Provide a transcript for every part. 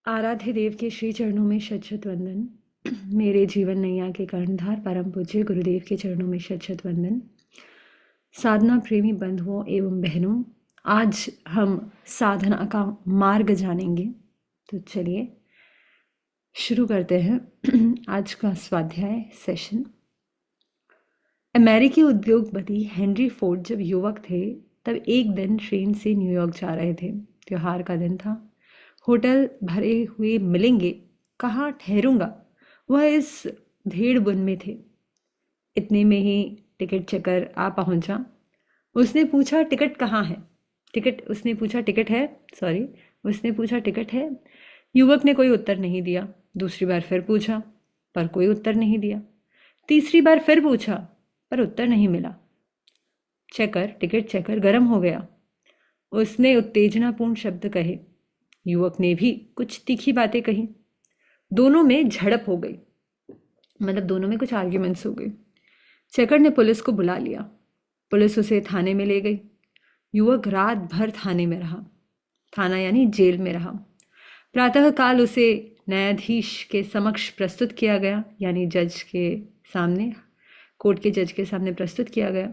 आराध्य देव के श्री चरणों में शत शत वंदन। मेरे जीवन नैया के कर्णधार परम पूज्य गुरुदेव के चरणों में शत शत वंदन। साधना प्रेमी बंधुओं एवं बहनों, आज हम साधना का मार्ग जानेंगे। तो चलिए शुरू करते हैं आज का स्वाध्याय सेशन। अमेरिकी उद्योगपति हेनरी फोर्ड जब युवक थे तब एक दिन ट्रेन से न्यूयॉर्क जा रहे थे। त्योहार का दिन था। होटल भरे हुए मिलेंगे, कहाँ ठहरूंगा, वह इस भेड़ बुन में थे। इतने में ही टिकट चेकर आ पहुंचा। उसने पूछा टिकट कहाँ है। उसने पूछा टिकट है। युवक ने कोई उत्तर नहीं दिया। दूसरी बार फिर पूछा पर कोई उत्तर नहीं दिया। तीसरी बार फिर पूछा पर उत्तर नहीं मिला। टिकट चेकर गर्म हो गया। उसने उत्तेजनापूर्ण शब्द कहे। युवक ने भी कुछ तीखी बातें कही। दोनों में झड़प हो गई, मतलब दोनों में कुछ आर्ग्यूमेंट्स हो गए। चेकर ने पुलिस को बुला लिया। पुलिस उसे थाने में ले गई। युवक रात भर थाने में रहा, थाना यानी जेल में रहा। प्रातःकाल उसे न्यायाधीश के समक्ष प्रस्तुत किया गया, यानी जज के सामने, कोर्ट के जज के सामने प्रस्तुत किया गया।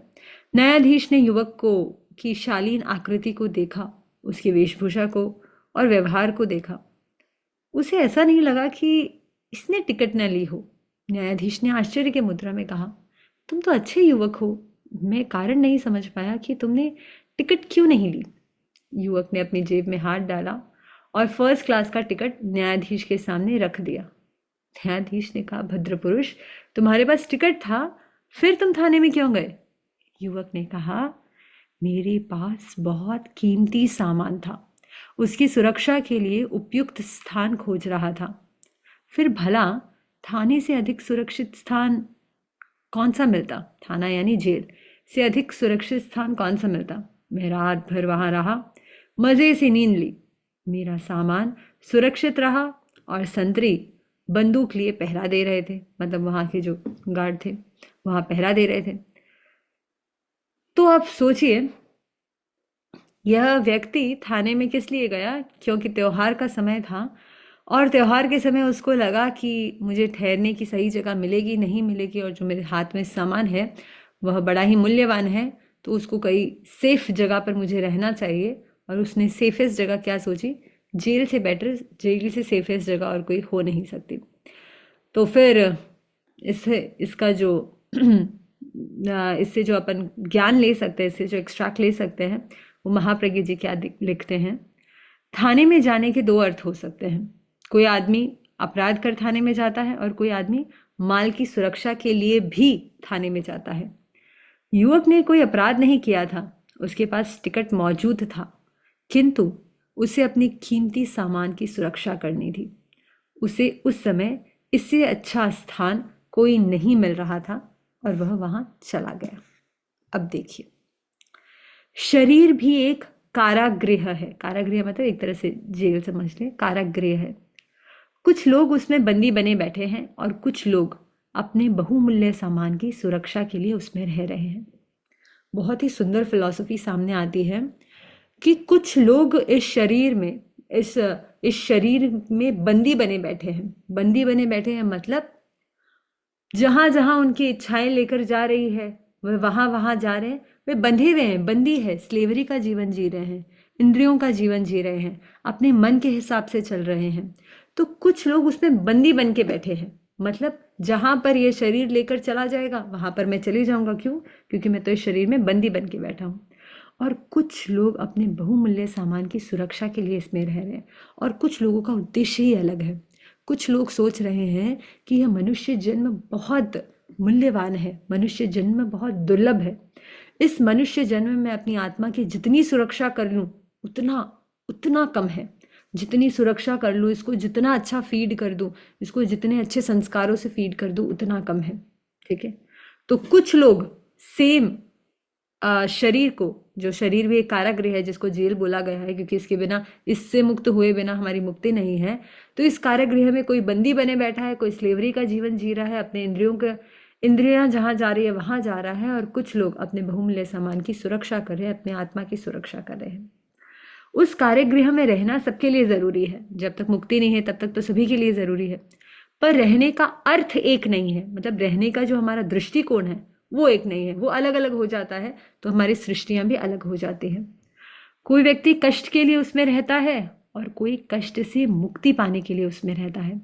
न्यायाधीश ने युवक को की शालीन आकृति को देखा, उसकी वेशभूषा को और व्यवहार को देखा। उसे ऐसा नहीं लगा कि इसने टिकट न ली हो। न्यायाधीश ने आश्चर्य के मुद्रा में कहा, तुम तो अच्छे युवक हो, मैं कारण नहीं समझ पाया कि तुमने टिकट क्यों नहीं ली। युवक ने अपनी जेब में हाथ डाला और फर्स्ट क्लास का टिकट न्यायाधीश के सामने रख दिया। न्यायाधीश ने कहा, भद्र पुरुष, तुम्हारे पास टिकट था, फिर तुम थाने में क्यों गए। युवक ने कहा, मेरे पास बहुत कीमती सामान था, उसकी सुरक्षा के लिए उपयुक्त स्थान खोज रहा था। फिर भला थाने से अधिक सुरक्षित स्थान कौन सा मिलता, थाना यानी जेल से अधिक सुरक्षित स्थान कौन सा मिलता। मैं रात भर वहां रहा, मजे से नींद ली, मेरा सामान सुरक्षित रहा और संतरी बंदूक लिए पहरा दे रहे थे, मतलब वहां के जो गार्ड थे वहां पहरा दे रहे थे। तो आप सोचिए, यह व्यक्ति थाने में किस लिए गया, क्योंकि त्योहार का समय था और त्योहार के समय उसको लगा कि मुझे ठहरने की सही जगह मिलेगी नहीं मिलेगी, और जो मेरे हाथ में सामान है वह बड़ा ही मूल्यवान है, तो उसको कई सेफ जगह पर मुझे रहना चाहिए। और उसने सेफेस्ट जगह क्या सोची, जेल से बेटर, जेल से सेफेस्ट जगह और कोई हो नहीं सकती। तो फिर इसका जो इससे जो अपन ज्ञान ले सकते हैं, इससे जो एक्सट्रैक्ट ले सकते हैं, वो महाप्रज्ञ जी क्या लिखते हैं। थाने में जाने के दो अर्थ हो सकते हैं। कोई आदमी अपराध कर थाने में जाता है और कोई आदमी माल की सुरक्षा के लिए भी थाने में जाता है। युवक ने कोई अपराध नहीं किया था, उसके पास टिकट मौजूद था, किंतु उसे अपनी कीमती सामान की सुरक्षा करनी थी। उसे उस समय इससे अच्छा स्थान कोई नहीं मिल रहा था और वह वहां चला गया। अब देखिए, शरीर भी एक कारागृह है। कारागृह मतलब एक तरह से जेल समझ लें, कारागृह है। कुछ लोग उसमें बंदी बने बैठे हैं और कुछ लोग अपने बहुमूल्य सामान की सुरक्षा के लिए उसमें रह रहे हैं। बहुत ही सुंदर फिलॉसफी सामने आती है कि कुछ लोग इस शरीर में बंदी बने बैठे हैं। बंदी बने बैठे हैं मतलब जहां जहां उनकी इच्छाएं लेकर जा रही है वह वहां वहां जा रहे हैं। वे बंधे हुए हैं, बंदी है, स्लेवरी का जीवन जी रहे हैं, इंद्रियों का जीवन जी रहे हैं, अपने मन के हिसाब से चल रहे हैं। तो कुछ लोग उसमें बंदी बन के बैठे हैं, मतलब जहां पर ये शरीर लेकर चला जाएगा वहां पर मैं चली जाऊंगा। क्यों? क्योंकि मैं तो इस शरीर में बंदी बन के बैठा हूं। और कुछ लोग अपने बहुमूल्य सामान की सुरक्षा के लिए इसमें रह रहे हैं, और कुछ लोगों का उद्देश्य ही अलग है। कुछ लोग सोच रहे हैं कि यह मनुष्य जन्म बहुत मूल्यवान है, मनुष्य जन्म बहुत दुर्लभ है। इस मनुष्य जन्म में अपनी आत्मा की जितनी सुरक्षा कर लूं उतना उतना कम है। जितनी सुरक्षा कर लूं, इसको जितना अच्छा फीड कर दूं, इसको जितने अच्छे संस्कारों से फीड कर दूं, उतना कम है। ठीक है। तो कुछ लोग सेम शरीर को, जो शरीर भी एक कारागृह है जिसको जेल बोला गया है, क्योंकि इसके बिना, इससे मुक्त हुए बिना हमारी मुक्ति नहीं है। तो इस कारागृह में कोई बंदी बने बैठा है, कोई स्लेवरी का जीवन जी रहा है, अपने इंद्रियां जहां जा रही है वहां जा रहा है, और कुछ लोग अपने बहुमूल्य सामान की सुरक्षा कर रहे हैं, अपने आत्मा की सुरक्षा कर रहे हैं। उस कार्यगृह में रहना सबके लिए जरूरी है, जब तक मुक्ति नहीं है तब तक तो सभी के लिए जरूरी है, पर रहने का अर्थ एक नहीं है। मतलब रहने का जो हमारा दृष्टिकोण है वो एक नहीं है, वो अलग अलग हो जाता है, तो हमारी सृष्टियां भी अलग हो जाती हैं। कोई व्यक्ति कष्ट के लिए उसमें रहता है और कोई कष्ट से मुक्ति पाने के लिए उसमें रहता है।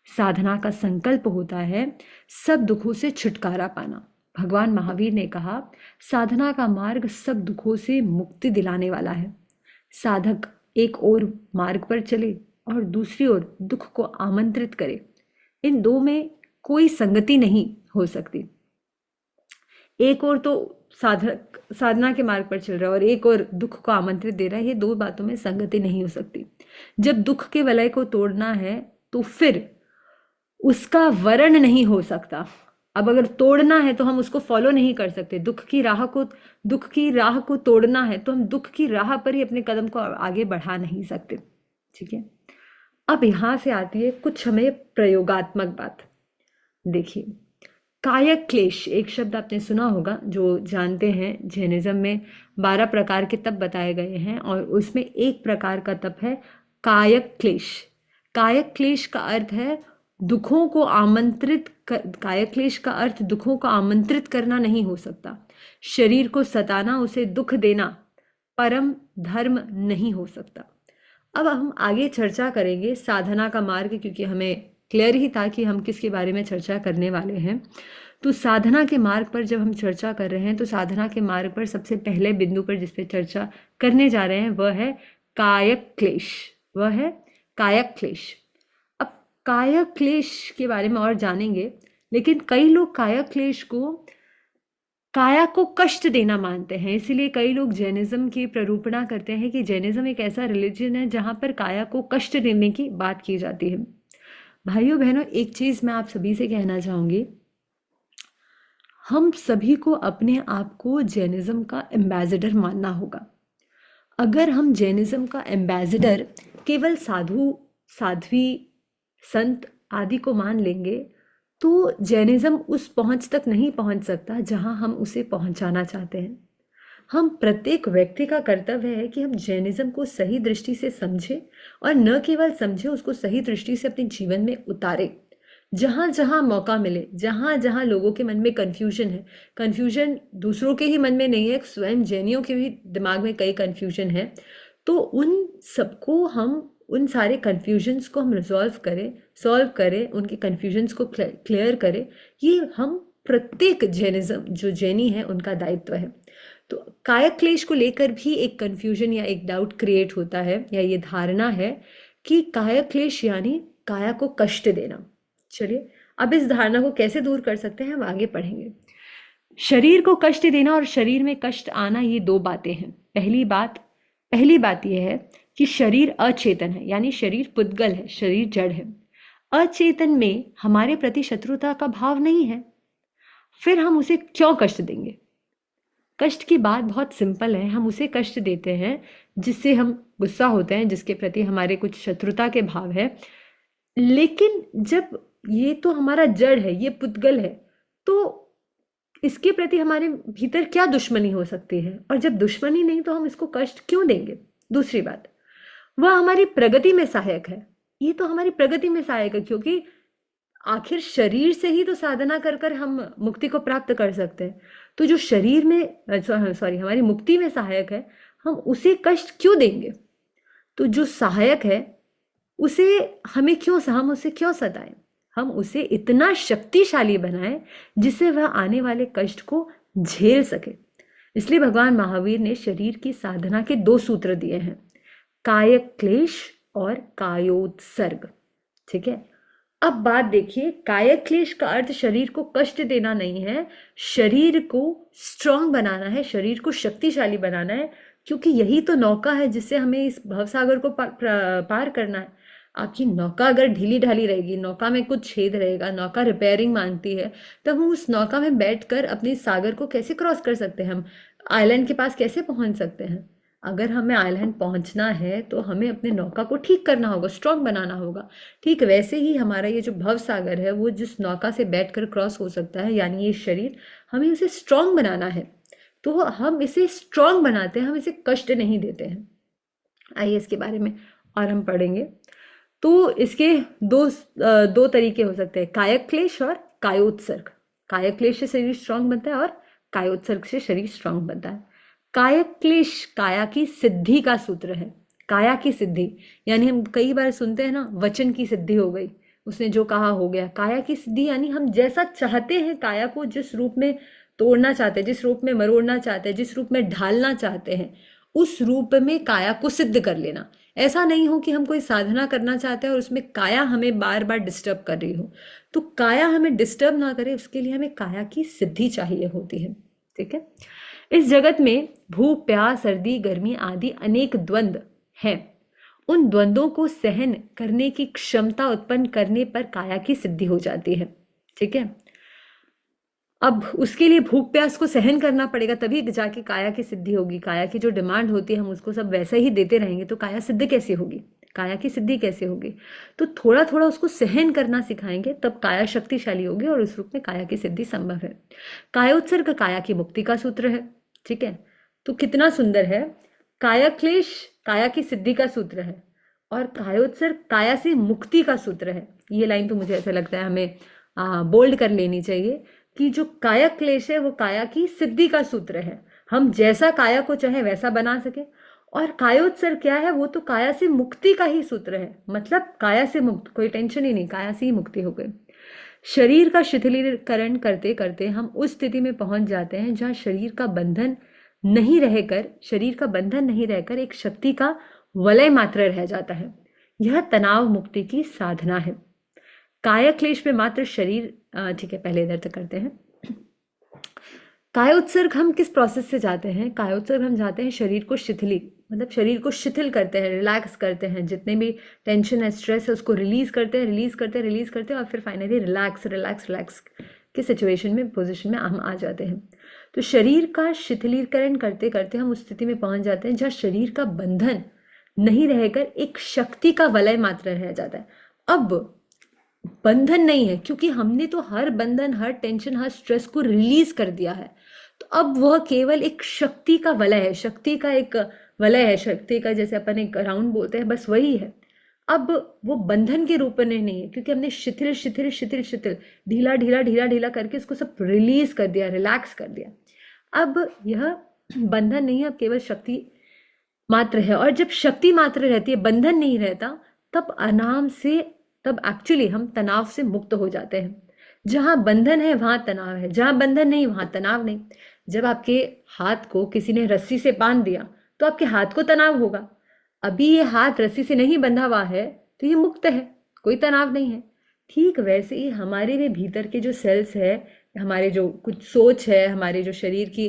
साधना का संकल्प होता है सब दुखों से छुटकारा पाना। भगवान महावीर ने कहा, साधना का मार्ग सब दुखों से मुक्ति दिलाने वाला है। साधक एक ओर मार्ग पर चले और दूसरी ओर दुख को आमंत्रित करे, इन दो में कोई संगति नहीं हो सकती। एक ओर तो साधक साधना के मार्ग पर चल रहा है और एक और दुख को आमंत्रित दे रहा है, ये दो बातों में संगति नहीं हो सकती। जब दुख के वलय को तोड़ना है तो फिर उसका वर्ण नहीं हो सकता। अब अगर तोड़ना है तो हम उसको फॉलो नहीं कर सकते। दुख की राह को तोड़ना है तो हम दुख की राह पर ही अपने कदम को आगे बढ़ा नहीं सकते। ठीक है, अब यहां से आती है कुछ हमें प्रयोगात्मक बात। देखिए, कायक क्लेश एक शब्द आपने सुना होगा, जो जानते हैं जैनिज्म में 12 प्रकार के तप बताए गए हैं और उसमें एक प्रकार का तप है कायक क्लेश। कायक क्लेश का अर्थ है दुखों को आमंत्रित कायक क्लेश का अर्थ दुखों को आमंत्रित करना नहीं हो सकता। शरीर को सताना, उसे दुख देना परम धर्म नहीं हो सकता। अब हम आगे चर्चा करेंगे साधना का मार्ग, क्योंकि हमें क्लियर ही था कि हम किसके बारे में चर्चा करने वाले हैं। तो साधना के मार्ग पर जब हम चर्चा कर रहे हैं तो साधना के मार्ग पर सबसे पहले बिंदु पर जिस पे चर्चा करने जा रहे हैं वह है कायक क्लेश। वह है कायक क्लेश। अब कायक क्लेश के बारे में और जानेंगे, लेकिन कई लोग कायक क्लेश को काया को कष्ट देना मानते हैं, इसीलिए कई लोग जैनिज्म की प्ररूपणा करते हैं कि जैनिज्म एक ऐसा रिलीजन है जहां पर काया को कष्ट देने की बात की जाती है। भाइयों बहनों, एक चीज मैं आप सभी से कहना चाहूंगी, हम सभी को अपने आप को जैनिज्म का एम्बेसडर मानना होगा। अगर हम जैनिज्म का एम्बेसडर केवल साधु साध्वी संत आदि को मान लेंगे तो जैनिज्म उस पहुंच तक नहीं पहुंच सकता जहां हम उसे पहुंचाना चाहते हैं। हम प्रत्येक व्यक्ति का कर्तव्य है कि हम जैनिज्म को सही दृष्टि से समझें और न केवल समझें, उसको सही दृष्टि से अपने जीवन में उतारें। जहां जहां मौका मिले, जहां जहां लोगों के मन में कन्फ्यूजन है, कन्फ्यूजन दूसरों के ही मन में नहीं है, स्वयं जैनियों के भी दिमाग में कई कन्फ्यूजन है, तो उन सबको हम उन सारे कन्फ्यूजन्स को हम सॉल्व करें, उनके कन्फ्यूजन्स को क्लियर करें। ये हम प्रत्येक जैनिज्म जो जैनी है उनका दायित्व है। तो कायक क्लेश को लेकर भी एक कन्फ्यूजन या एक डाउट क्रिएट होता है, या ये धारणा है कि कायक क्लेश यानी काया को कष्ट देना। चलिए, अब इस धारणा को कैसे दूर कर सकते हैं हम आगे पढ़ेंगे। शरीर को कष्ट देना और शरीर में कष्ट आना, ये दो बातें हैं। पहली बात यह है कि शरीर अचेतन है, यानी शरीर पुद्गल है, शरीर जड़ है। अचेतन में हमारे प्रति शत्रुता का भाव नहीं है, फिर हम उसे क्यों कष्ट देंगे? कष्ट की बात बहुत सिंपल है। हम उसे कष्ट देते हैं जिससे हम गुस्सा होते हैं, जिसके प्रति हमारे कुछ शत्रुता के भाव है। लेकिन जब ये तो हमारा जड़ है, ये पुद्गल है, तो इसके प्रति हमारे भीतर क्या दुश्मनी हो सकती है? और जब दुश्मनी नहीं तो हम इसको कष्ट क्यों देंगे? दूसरी बात, वह हमारी प्रगति में सहायक है। ये तो हमारी प्रगति में सहायक है, क्योंकि आखिर शरीर से ही तो साधना कर कर हम मुक्ति को प्राप्त कर सकते हैं। तो जो शरीर में हमारी मुक्ति में सहायक है, हम उसे कष्ट क्यों देंगे? तो जो सहायक है उसे हम उसे क्यों सताएं? हम उसे इतना शक्तिशाली बनाएं जिससे वह आने वाले कष्ट को झेल सके। इसलिए भगवान महावीर ने शरीर की साधना के 2 सूत्र दिए हैं, कायक क्लेश और कायोत्सर्ग। ठीक है, अब बात देखिए, कायक क्लेश का अर्थ शरीर को कष्ट देना नहीं है, शरीर को स्ट्रांग बनाना है, शरीर को शक्तिशाली बनाना है, क्योंकि यही तो नौका है जिससे हमें इस भवसागर को पार करना है। आपकी नौका अगर ढीली ढाली रहेगी, नौका में कुछ छेद रहेगा, नौका रिपेयरिंग मांगती है, तब हम उस नौका में बैठकर अपने सागर को कैसे क्रॉस कर सकते हैं? हम आइलैंड के पास कैसे पहुंच सकते हैं? अगर हमें आइलैंड पहुंचना है तो हमें अपने नौका को ठीक करना होगा, स्ट्रांग बनाना होगा। ठीक वैसे ही हमारा ये जो भव सागर है, वो जिस नौका से बैठकर क्रॉस हो सकता है, यानी ये शरीर, हमें उसे स्ट्रांग बनाना है। तो हम इसे स्ट्रांग बनाते हैं, हम इसे कष्ट नहीं देते हैं। आइए इसके बारे में और हम पढ़ेंगे। तो इसके दो तरीके हो सकते हैं, कायक क्लेश और कायोत्सर्ग। कायक क्लेश से शरीर स्ट्रांग बनता है और कायोत्सर्ग से शरीर स्ट्रांग बनता है। कायक क्लेश काया की सिद्धि का सूत्र है। काया की सिद्धि यानी हम कई बार सुनते हैं ना, वचन की सिद्धि हो गई, उसने जो कहा हो गया। काया की सिद्धि यानी हम जैसा चाहते हैं, काया को जिस रूप में तोड़ना चाहते हैं, जिस रूप में मरोड़ना चाहते हैं, जिस रूप में ढालना चाहते हैं, उस रूप में काया को सिद्ध कर लेना। ऐसा नहीं हो कि हम कोई साधना करना चाहते हैं और उसमें काया हमें बार बार डिस्टर्ब कर रही हो। तो काया हमें डिस्टर्ब ना करे, उसके लिए हमें काया की सिद्धि चाहिए होती है। ठीक है। इस जगत में भूख, प्यास, सर्दी, गर्मी आदि अनेक द्वंद्व हैं। उन द्वंद्वों को सहन करने की क्षमता उत्पन्न करने पर काया की सिद्धि हो जाती है। ठीक है। अब उसके लिए भूख प्यास को सहन करना पड़ेगा, तभी जाके काया की सिद्धि होगी। काया की जो डिमांड होती है हम उसको सब वैसा ही देते रहेंगे तो काया सिद्ध कैसे होगी, काया की सिद्धि कैसे होगी। तो थोड़ा थोड़ा उसको सहन करना सिखाएंगे, तब काया शक्तिशाली होगी और उस रूप में काया की सिद्धि संभव है। कायोत्सर्ग काया की मुक्ति का सूत्र है। ठीक है। तो कितना सुंदर है, काया क्लेश काया की सिद्धि का सूत्र है और कायोत्सर्ग काया से मुक्ति का सूत्र है। ये लाइन तो मुझे ऐसा लगता है हमें बोल्ड कर लेनी चाहिए कि जो काया क्लेश है वो काया की सिद्धि का सूत्र है। हम जैसा काया को चाहे वैसा बना सके। और कायोत्सर्ग क्या है, वो तो काया से मुक्ति का ही सूत्र है। मतलब काया से मुक्त, कोई टेंशन ही नहीं, काया से ही मुक्ति हो गई। शरीर का शिथिलीकरण करते करते हम उस स्थिति में पहुंच जाते हैं जहां शरीर का बंधन नहीं रहकर एक शक्ति का वलय मात्र रह जाता है। यह तनाव मुक्ति की साधना है। काया क्लेश में मात्र शरीर, ठीक है पहले इधर तक करते हैं। कायोत्सर्ग हम किस प्रोसेस से जाते हैं? कायोत्सर्ग हम जाते हैं शरीर को मतलब शरीर को शिथिल करते हैं, रिलैक्स करते हैं, जितने भी टेंशन है, स्ट्रेस है, उसको रिलीज करते हैं और फिर फाइनली रिलैक्स के सिचुएशन में, पोजिशन में हम आ जाते हैं। तो शरीर का शिथिलीकरण करते करते हम उस स्थिति में पहुंच जाते हैं जहाँ शरीर का बंधन नहीं रहकर एक शक्ति का वलय मात्र रह जाता है। अब बंधन नहीं है, क्योंकि हमने तो हर बंधन, हर टेंशन, हर स्ट्रेस को रिलीज कर दिया है। तो अब वह केवल एक शक्ति का वलय है, शक्ति का एक वलय है, शक्ति का जैसे अपन एक राउंड बोलते हैं, बस वही है। अब वो बंधन के रूप में नहीं है, क्योंकि हमने शिथिल ढीला करके उसको सब रिलीज कर दिया, रिलैक्स कर दिया। अब यह बंधन नहीं है, अब केवल शक्ति मात्र है। और जब शक्ति मात्र रहती है, बंधन नहीं रहता, तब एक्चुअली हम तनाव से मुक्त हो जाते हैं। जहां बंधन है वहां तनाव है, जहां बंधन नहीं वहां तनाव नहीं। जब आपके हाथ को किसी ने रस्सी से बांध दिया तो आपके हाथ को तनाव होगा। अभी ये हाथ रस्सी से नहीं बंधा हुआ है तो ये मुक्त है, कोई तनाव नहीं है। ठीक वैसे ही हमारे भी भीतर के जो सेल्स है, हमारे जो कुछ सोच है, हमारे जो शरीर की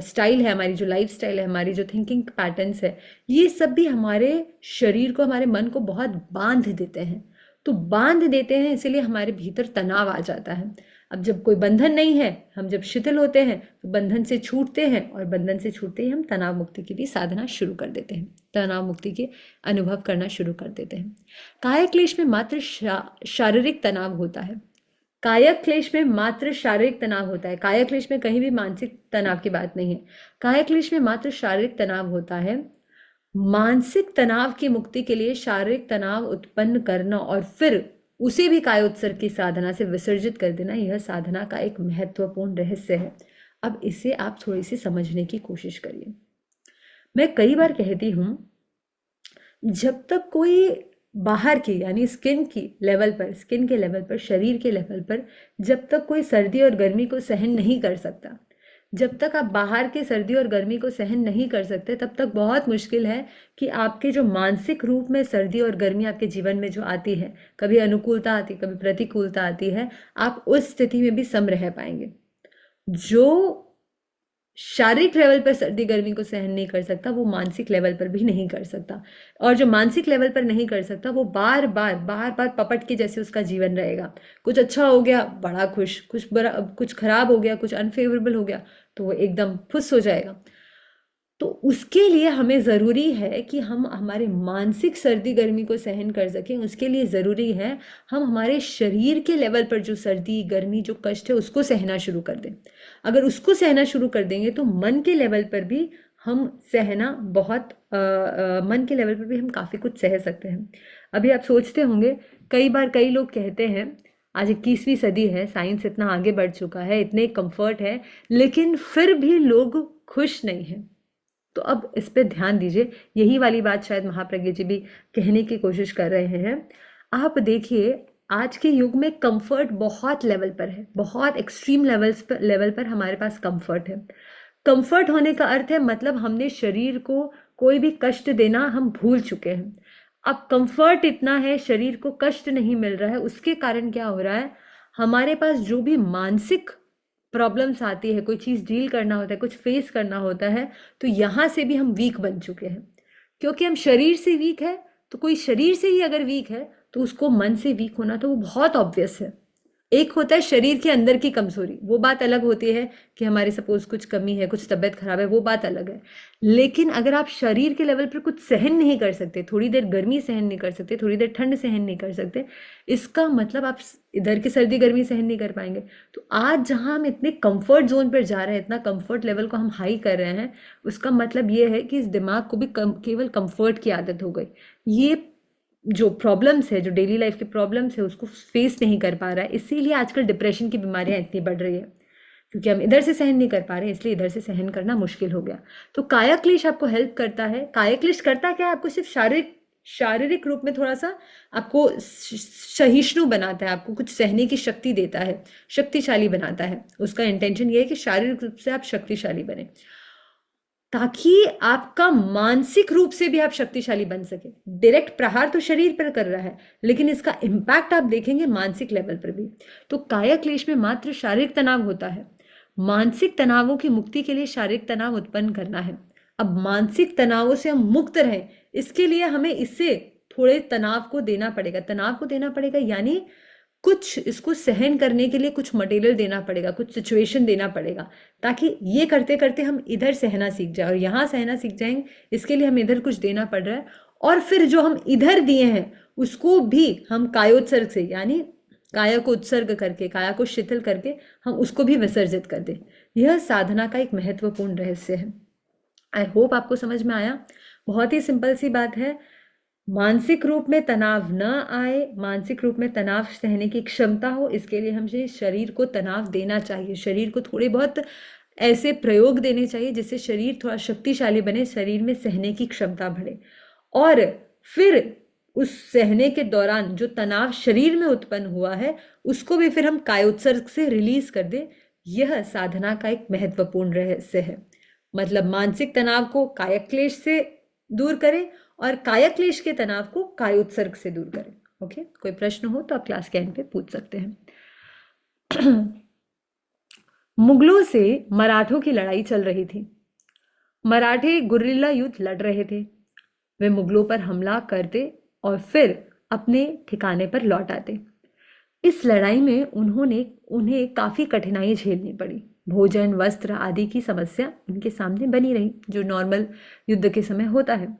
स्टाइल है, हमारी जो लाइफ स्टाइल है, हमारी जो थिंकिंग पैटर्न्स है, ये सब भी हमारे शरीर को, हमारे मन को बहुत बांध देते हैं। तो बांध देते हैं, इसीलिए हमारे भीतर तनाव आ जाता है। अब जब कोई बंधन नहीं है, हम जब शिथिल होते हैं तो बंधन से छूटते हैं, और बंधन से छूटते ही हम तनाव मुक्ति की भी साधना शुरू कर देते हैं, तनाव मुक्ति के अनुभव करना शुरू कर देते हैं। कायक क्लेश में मात्र शारीरिक तनाव होता है। कायक क्लेश में मात्र शारीरिक तनाव होता है। कायक क्लेश में कहीं भी मानसिक तनाव की बात नहीं है। कायक क्लेश में मात्र शारीरिक तनाव होता है। मानसिक तनाव की मुक्ति के लिए शारीरिक तनाव उत्पन्न करना और फिर उसे भी कायोत्सर्ग की साधना से विसर्जित कर देना, यह साधना का एक महत्वपूर्ण रहस्य है। अब इसे आप थोड़ी सी समझने की कोशिश करिए। मैं कई बार कहती हूं, जब तक कोई बाहर की यानी स्किन के लेवल पर, शरीर के लेवल पर जब तक कोई सर्दी और गर्मी को सहन नहीं कर सकता, जब तक आप बाहर के सर्दी और गर्मी को सहन नहीं कर सकते, तब तक बहुत मुश्किल है कि आपके जो मानसिक रूप में सर्दी और गर्मी आपके जीवन में जो आती है, कभी अनुकूलता आती है, कभी प्रतिकूलता आती है, आप उस स्थिति में भी सम रह पाएंगे। जो शारीरिक लेवल पर सर्दी गर्मी को सहन नहीं कर सकता, वो मानसिक लेवल पर भी नहीं कर सकता। और जो मानसिक लेवल पर नहीं कर सकता, वो बार बार पपट के जैसे उसका जीवन रहेगा। कुछ अच्छा हो गया बड़ा खुश, कुछ खराब हो गया, कुछ अनफेवरेबल हो गया तो वो एकदम फुस हो जाएगा। तो उसके लिए हमें ज़रूरी है कि हम हमारे मानसिक सर्दी गर्मी को सहन कर सकें। उसके लिए ज़रूरी है हम हमारे शरीर के लेवल पर जो सर्दी गर्मी जो कष्ट है उसको सहना शुरू कर दें। अगर उसको सहना शुरू कर देंगे तो मन के लेवल पर भी हम सहना बहुत मन के लेवल पर भी हम काफ़ी कुछ सह सकते हैं। अभी आप सोचते होंगे, कई बार कई लोग कहते हैं आज 21वीं सदी है, साइंस इतना आगे बढ़ चुका है, इतने कंफर्ट है, लेकिन फिर भी लोग खुश नहीं हैं। तो अब इस पे ध्यान दीजिए। यही वाली बात शायद महाप्रज्ञ जी भी कहने की कोशिश कर रहे हैं। आप देखिए, आज के युग में कंफर्ट बहुत लेवल पर है, बहुत एक्सट्रीम लेवल पर हमारे पास कंफर्ट है। कंफर्ट होने का अर्थ है मतलब हमने शरीर को कोई भी कष्ट देना हम भूल चुके हैं। अब कंफर्ट इतना है, शरीर को कष्ट नहीं मिल रहा है, उसके कारण क्या हो रहा है, हमारे पास जो भी मानसिक प्रॉब्लम्स आती है, कोई चीज़ डील करना होता है, कुछ फेस करना होता है, तो यहाँ से भी हम वीक बन चुके हैं। क्योंकि हम शरीर से वीक है, तो कोई शरीर से ही अगर वीक है तो उसको मन से वीक होना तो वो बहुत ऑब्वियस है। एक होता है शरीर के अंदर की कमजोरी, वो बात अलग होती है कि हमारी सपोज कुछ कमी है, कुछ तबीयत खराब है, वो बात अलग है। लेकिन अगर आप शरीर के लेवल पर कुछ सहन नहीं कर सकते, थोड़ी देर गर्मी सहन नहीं कर सकते, थोड़ी देर ठंड सहन नहीं कर सकते, इसका मतलब आप इधर की सर्दी गर्मी सहन नहीं कर पाएंगे। तो आज जहाँ हम इतने कंफर्ट जोन पर जा रहे हैं, इतना कंफर्ट लेवल को हम हाई कर रहे हैं, उसका मतलब ये है कि इस दिमाग को भी केवल कंफर्ट की आदत हो गई। ये जो प्रॉब्लम्स है, जो डेली लाइफ के प्रॉब्लम्स है, उसको फेस नहीं कर पा रहा है। इसीलिए आजकल डिप्रेशन की बीमारियां इतनी बढ़ रही है, क्योंकि हम इधर से सहन नहीं कर पा रहे हैं, इसलिए इधर से सहन करना मुश्किल हो गया। तो काया क्लेश आपको हेल्प करता है। काया क्लेश करता क्या है, आपको सिर्फ शारीरिक रूप में थोड़ा सा आपको सहिष्णु बनाता है, आपको कुछ सहने की शक्ति देता है, शक्तिशाली बनाता है। उसका इंटेंशन ये है कि शारीरिक रूप से आप शक्तिशाली बने, ताकि आपका मानसिक रूप से भी आप शक्तिशाली बन सके। डायरेक्ट प्रहार तो शरीर पर कर रहा है, लेकिन इसका इम्पैक्ट आप देखेंगे मानसिक लेवल पर भी। तो काया क्लेश में मात्र शारीरिक तनाव होता है, मानसिक तनावों की मुक्ति के लिए शारीरिक तनाव उत्पन्न करना है। अब मानसिक तनावों से हम मुक्त रहें, इसके लिए हमें इससे थोड़े तनाव को देना पड़ेगा, यानी कुछ इसको सहन करने के लिए कुछ मटेरियल देना पड़ेगा, कुछ सिचुएशन देना पड़ेगा, ताकि ये करते करते हम इधर सहना सीख जाए और यहाँ सहना सीख जाएंगे। इसके लिए हमें इधर कुछ देना पड़ रहा है, और फिर जो हम इधर दिए हैं उसको भी हम कायोत्सर्ग से, यानी काया को उत्सर्ग करके, काया को शिथिल करके हम उसको भी विसर्जित कर दें। यह साधना का एक महत्वपूर्ण रहस्य है। आई होप आपको समझ में आया। बहुत ही सिंपल सी बात है, मानसिक रूप में तनाव न आए, मानसिक रूप में तनाव सहने की क्षमता हो, इसके लिए हमें शरीर को तनाव देना चाहिए, शरीर को थोड़े बहुत ऐसे प्रयोग देने चाहिए जिससे शरीर थोड़ा शक्तिशाली बने, शरीर में सहने की क्षमता बढ़े। और फिर उस सहने के दौरान जो तनाव शरीर में उत्पन्न हुआ है उसको भी फिर हम कायोत्सर्ग से रिलीज कर दें। यह साधना का एक महत्वपूर्ण रहस्य है। मतलब मानसिक तनाव को कायक्लेश से दूर करें और कायक्लेश के तनाव को कायोत्सर्ग से दूर करें। ओके, कोई प्रश्न हो तो आप क्लास के एंड पे पूछ सकते हैं। मुगलों से मराठों की लड़ाई चल रही थी। मराठे गुर्रिल्ला युद्ध लड़ रहे थे। वे मुगलों पर हमला करते और फिर अपने ठिकाने पर लौट आते। इस लड़ाई में उन्हें काफी कठिनाई झेलनी पड़ी। भोजन, वस्त्र आदि की समस्या उनके सामने बनी रही, जो नॉर्मल युद्ध के समय होता है।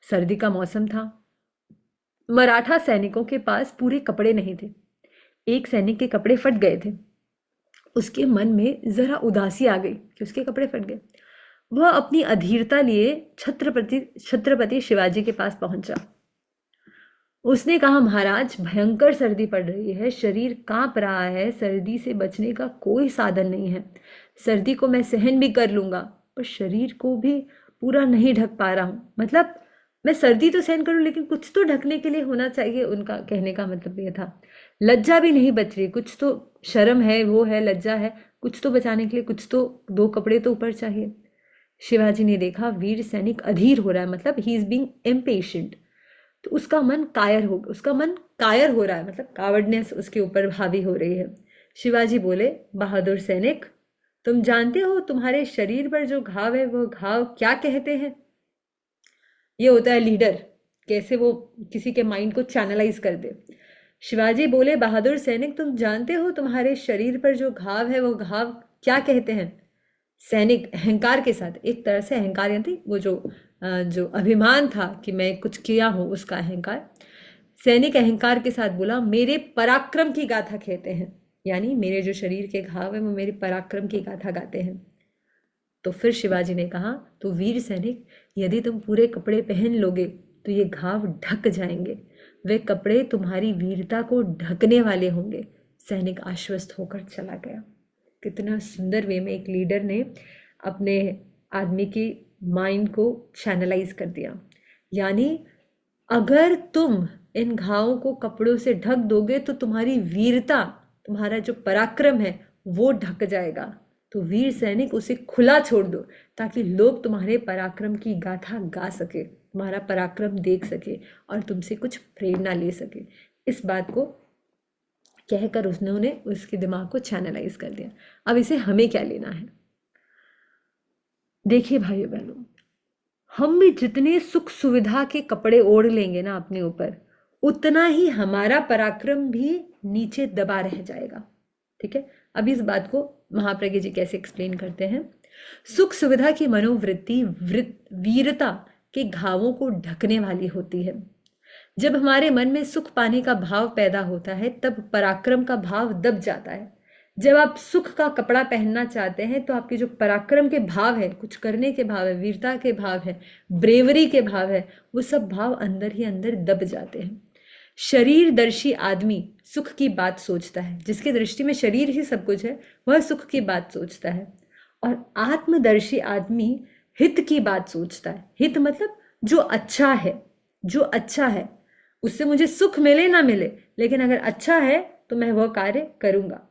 सर्दी का मौसम था। मराठा सैनिकों के पास पूरे कपड़े नहीं थे। एक सैनिक के कपड़े फट गए थे। उसके मन में जरा उदासी आ गई कि उसके कपड़े फट गए। वह अपनी अधीरता लिए छत्रपति शिवाजी के पास पहुंचा। उसने कहा, महाराज, भयंकर सर्दी पड़ रही है, शरीर कांप रहा है, सर्दी से बचने का कोई साधन नहीं है। सर्दी को मैं सहन भी कर लूंगा, पर शरीर को भी पूरा नहीं ढक पा रहा हूँ। मतलब मैं सर्दी तो सहन करूँ, लेकिन कुछ तो ढकने के लिए होना चाहिए। उनका कहने का मतलब ये था। लज्जा भी नहीं बच रही, कुछ तो शर्म है, वो है, लज्जा है, कुछ तो बचाने के लिए कुछ तो दो कपड़े तो ऊपर चाहिए। शिवाजी ने देखा वीर सैनिक अधीर हो रहा है, मतलब ही इज बीइंग इम्पेशेंट। तो उसका मन कायर हो रहा है, मतलब कावर्डनेस उसके ऊपर हावी हो रही है। शिवाजी बोले, बहादुर सैनिक, तुम जानते हो तुम्हारे शरीर पर जो घाव है वो घाव क्या कहते हैं? ये होता है लीडर, कैसे वो किसी के माइंड को चैनलाइज कर दे। शिवाजी बोले, बहादुर सैनिक, तुम जानते हो तुम्हारे शरीर पर जो घाव है वो घाव क्या कहते हैं? सैनिक अहंकार के साथ, एक तरह से अहंकार यानी वो जो अभिमान था कि मैं कुछ किया हूं, उसका अहंकार। सैनिक अहंकार के साथ बोला, मेरे पराक्रम की गाथा कहते हैं, यानी मेरे जो शरीर के घाव है वो मेरे पराक्रम की गाथा गाते हैं। तो फिर शिवाजी ने कहा, तो वीर सैनिक, यदि तुम पूरे कपड़े पहन लोगे तो ये घाव ढक जाएंगे, वे कपड़े तुम्हारी वीरता को ढकने वाले होंगे। सैनिक आश्वस्त होकर चला गया। कितना सुंदर वे में एक लीडर ने अपने आदमी की माइंड को चैनलाइज कर दिया। यानी अगर तुम इन घावों को कपड़ों से ढक दोगे तो तुम्हारी वीरता, तुम्हारा जो पराक्रम है वो ढक जाएगा। तो वीर सैनिक, उसे खुला छोड़ दो ताकि लोग तुम्हारे पराक्रम की गाथा गा सके, तुम्हारा पराक्रम देख सके और तुमसे कुछ प्रेरणा ले सके। इस बात को कहकर उन्होंने उसके दिमाग को चैनलाइज कर दिया। अब इसे हमें क्या लेना है? देखिए भाइयों बहनों, हम भी जितने सुख सुविधा के कपड़े ओढ़ लेंगे ना अपने ऊपर, उतना ही हमारा पराक्रम भी नीचे दबा रह जाएगा। ठीक है, अब इस बात को महाप्रज्ञ जी कैसे एक्सप्लेन करते हैं। सुख सुविधा की मनोवृत्ति वीरता के घावों को ढकने वाली होती है। जब हमारे मन में सुख पाने का भाव पैदा होता है तब पराक्रम का भाव दब जाता है। जब आप सुख का कपड़ा पहनना चाहते हैं तो आपके जो पराक्रम के भाव है, कुछ करने के भाव है, वीरता के भाव है, ब्रेवरी के भाव है, वो सब भाव अंदर ही अंदर दब जाते हैं। शरीरदर्शी आदमी सुख की बात सोचता है, जिसकी दृष्टि में शरीर ही सब कुछ है, वह सुख की बात सोचता है। और आत्मदर्शी आदमी हित की बात सोचता है। हित मतलब जो अच्छा है, जो अच्छा है, उससे मुझे सुख मिले ना मिले, लेकिन अगर अच्छा है तो मैं वह कार्य करूंगा।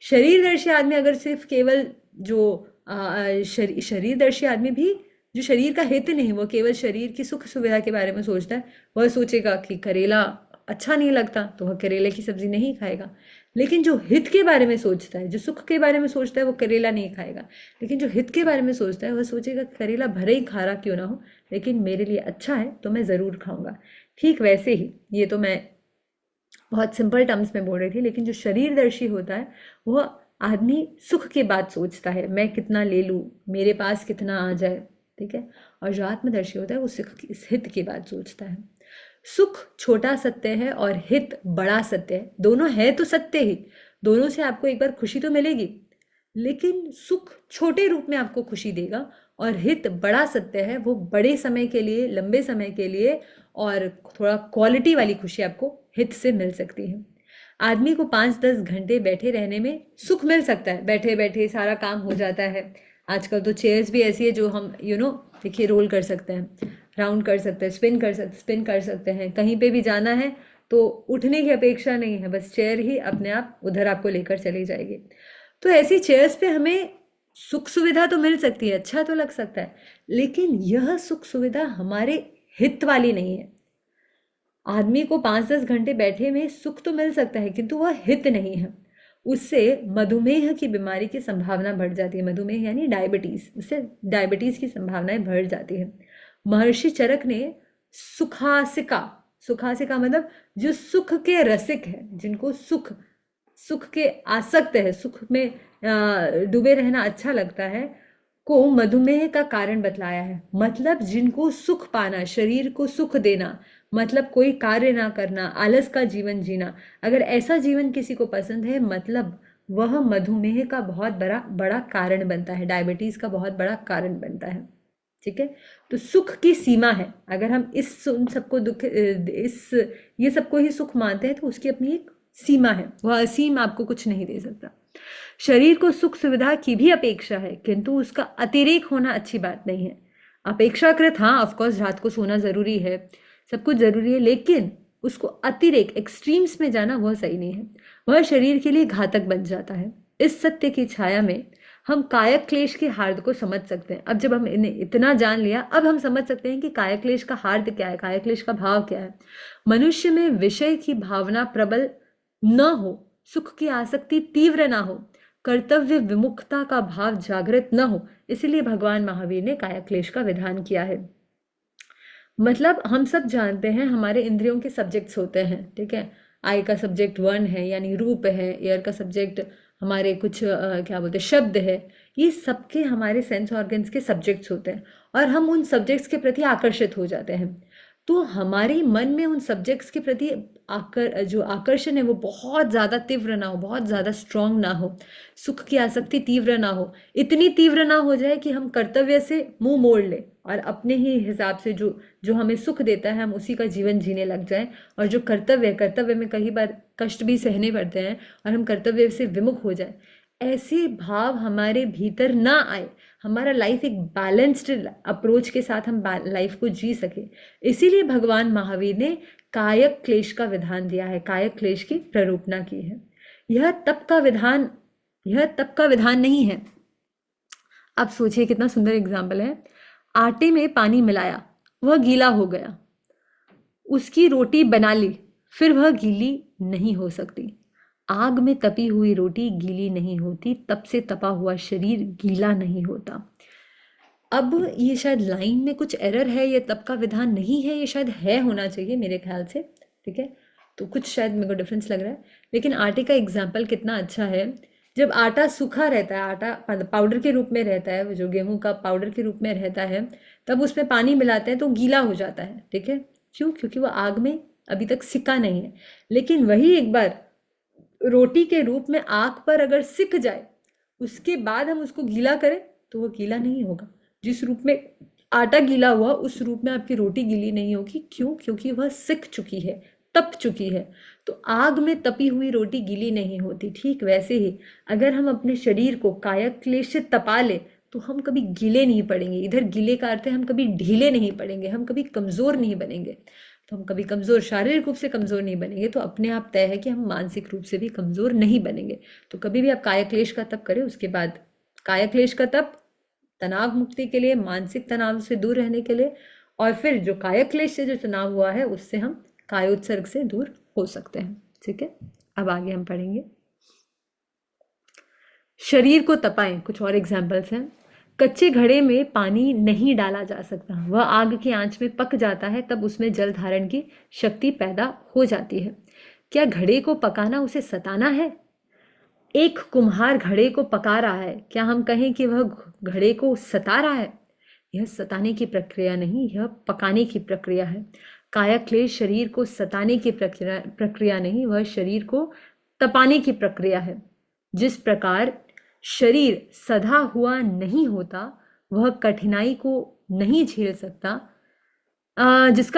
शरीरदर्शी आदमी अगर सिर्फ केवल जो शरीरदर्शी आदमी भी जो शरीर का हित नहीं, वो केवल शरीर की सुख सुविधा के बारे में सोचता है, वह सोचेगा कि करेला अच्छा नहीं लगता तो वह करेले की सब्जी नहीं खाएगा। लेकिन जो हित के बारे में सोचता है, जो सुख के बारे में सोचता है, वो करेला नहीं खाएगा। लेकिन जो हित के बारे में सोचता है वह सोचेगा करेला भले ही खारा क्यों ना हो, लेकिन मेरे लिए अच्छा है तो मैं ज़रूर खाऊंगा। ठीक वैसे ही, ये तो मैं बहुत सिंपल टर्म्स में बोल रही थी, लेकिन जो शरीरदर्शी होता है वह आदमी सुख की बात सोचता है, मैं कितना ले लूँ, मेरे पास कितना आ जाए। ठीक है, और जो आत्मदर्शी होता है वो सुख की, हित की बात सोचता है। सुख छोटा सत्य है और हित बड़ा सत्य है। दोनों है तो सत्य ही, दोनों से आपको एक बार खुशी तो मिलेगी, लेकिन सुख छोटे रूप में आपको खुशी देगा और हित बड़ा सत्य है, वो बड़े समय के लिए, लंबे समय के लिए और थोड़ा क्वालिटी वाली खुशी आपको हित से मिल सकती है। आदमी को 5-10 घंटे बैठे रहने में सुख मिल सकता है, बैठे बैठे सारा काम हो जाता है। आजकल तो चेयर्स भी ऐसी है जो हम देखिए रोल कर सकते हैं, राउंड कर सकते हैं, स्पिन कर सकते हैं। कहीं पे भी जाना है तो उठने की अपेक्षा नहीं है, बस चेयर ही अपने आप उधर आपको लेकर चली जाएगी। तो ऐसी चेयर्स पे हमें सुख सुविधा तो मिल सकती है, अच्छा तो लग सकता है, लेकिन यह सुख सुविधा हमारे हित वाली नहीं है। आदमी को 5-10 घंटे बैठे में सुख तो मिल सकता है, किंतु वह हित नहीं है। उससे मधुमेह की बीमारी की संभावना बढ़ जाती है। मधुमेह यानी डायबिटीज, उससे डायबिटीज की संभावनाएं बढ़ जाती है। महर्षि चरक ने सुखासिका मतलब जो सुख के रसिक है, जिनको सुख के आसक्त है, सुख में डूबे रहना अच्छा लगता है, को मधुमेह का कारण बतलाया है। मतलब जिनको सुख पाना, शरीर को सुख देना, मतलब कोई कार्य ना करना, आलस का जीवन जीना, अगर ऐसा जीवन किसी को पसंद है, मतलब वह मधुमेह का बहुत बड़ा कारण बनता है, डायबिटीज का बहुत बड़ा कारण बनता है। ठीक है, तो सुख की सीमा है। अगर हम ये सबको ही सुख मानते हैं तो उसकी अपनी एक सीमा है, वह असीम आपको कुछ नहीं दे सकता। शरीर को सुख सुविधा की भी अपेक्षा है, किंतु उसका अतिरेक होना अच्छी बात नहीं है। अपेक्षाकृत हाँ, ऑफकोर्स रात को सोना जरूरी है, सब कुछ जरूरी है, लेकिन उसको अतिरेक, एक्सट्रीम्स में जाना वह सही नहीं है, वह शरीर के लिए घातक बन जाता है। इस सत्य की छाया में हम कायक क्लेश के हार्द को समझ सकते हैं। अब जब हम इन्हें इतना जान लिया, अब हम समझ सकते हैं कि कायक क्लेश का हार्द क्या है, कायक क्लेश का भाव क्या है। मनुष्य में विषय की भावना प्रबल न हो, सुख की आसक्ति तीव्र ना हो, कर्तव्य विमुखता का भाव जागृत न हो, इसलिए भगवान महावीर ने कायक क्लेश का विधान किया है। मतलब हम सब जानते हैं हमारे इंद्रियों के सब्जेक्ट्स होते हैं। ठीक है, आई का सब्जेक्ट 1 है यानी रूप है, ईयर का सब्जेक्ट हमारे कुछ क्या बोलते हैं, शब्द है। ये सबके हमारे सेंस ऑर्गन्स के सब्जेक्ट्स होते हैं और हम उन सब्जेक्ट्स के प्रति आकर्षित हो जाते हैं। तो हमारे मन में उन सब्जेक्ट्स के प्रति जो आकर्षण है वो बहुत ज़्यादा तीव्र ना हो, बहुत ज़्यादा स्ट्रांग ना हो, सुख की आसक्ति तीव्र ना हो, इतनी तीव्र ना हो जाए कि हम कर्तव्य से मुंह मोड़ लें और अपने ही हिसाब से जो जो हमें सुख देता है हम उसी का जीवन जीने लग जाएं, और जो कर्तव्य में कई बार कष्ट भी सहने पड़ते हैं और हम कर्तव्य से विमुख हो जाए, ऐसे भाव हमारे भीतर ना आए, हमारा लाइफ एक बैलेंस्ड अप्रोच के साथ हम लाइफ को जी सके। इसीलिए भगवान महावीर ने कायक क्लेश का विधान दिया है, कायक क्लेश की प्ररूपना की है। यह तप का विधान, यह तप का विधान नहीं है। आप सोचिए कितना सुंदर एग्जाम्पल है। आटे में पानी मिलाया, वह गीला हो गया, उसकी रोटी बना ली, फिर वह गीली नहीं हो सकती। आग में तपी हुई रोटी गीली नहीं होती, तप से तपा हुआ शरीर गीला नहीं होता। अब ये शायद लाइन में कुछ एरर है, ये तप का विधान नहीं है, ये शायद है होना चाहिए मेरे ख्याल से, ठीक है। तो कुछ शायद मेरे को डिफरेंस लग रहा है, लेकिन आटे का एग्जाम्पल कितना अच्छा है। जब आटा सूखा रहता है, आटा पाउडर के रूप में रहता है, जो गेहूं का पाउडर के रूप में रहता है, तब उसमें पानी मिलाते हैं तो गीला हो जाता है, ठीक है। क्यों? क्योंकि वो आग में अभी तक सिका नहीं है। लेकिन वही एक बार रोटी के रूप में आग पर अगर सिक जाए, उसके बाद हम उसको गीला करें तो वो गीला नहीं होगा। जिस रूप में आटा गीला हुआ उस रूप में आपकी रोटी गीली नहीं होगी। क्यों? क्योंकि वह सिक चुकी है, तप चुकी है। तो आग में तपी हुई रोटी गीली नहीं होती। ठीक वैसे ही अगर हम अपने शरीर को कायक क्लेश से तपा ले तो हम कभी गीले नहीं पड़ेंगे। इधर गीले का अर्थ है हम कभी ढीले नहीं पड़ेंगे, हम कभी कमज़ोर नहीं बनेंगे। तो हम कभी कमज़ोर, शारीरिक रूप से कमज़ोर नहीं बनेंगे, तो अपने आप तय है कि हम मानसिक रूप से भी कमज़ोर नहीं बनेंगे। तो कभी भी आप काया क्लेश का तप करें, उसके बाद काया क्लेश का तप तनाव मुक्ति के लिए, मानसिक तनाव से दूर रहने के लिए, और फिर जो काया क्लेश से जो तनाव हुआ है उससे हम कायोत्सर्ग से दूर हो सकते हैं। ठीक है, अब आगे हम पढ़ेंगे। शरीर को तपाएं, कुछ और एग्जाम्पल्स हैं। कच्चे घड़े में पानी नहीं डाला जा सकता, वह आग की आंच में पक जाता है, तब उसमें जल धारण की शक्ति पैदा हो जाती है। क्या घड़े को पकाना उसे सताना है? एक कुम्हार घड़े को पका रहा है, क्या हम कहें कि वह घड़े को सता रहा है? यह सताने की प्रक्रिया नहीं, यह पकाने की प्रक्रिया है। काया क्लेश शरीर को सताने की प्रक्रिया नहीं, वह शरीर को तपाने की प्रक्रिया है। जिस प्रकार शरीर सधा हुआ नहीं होता, वह कठिनाई को नहीं झेल सकता, जिस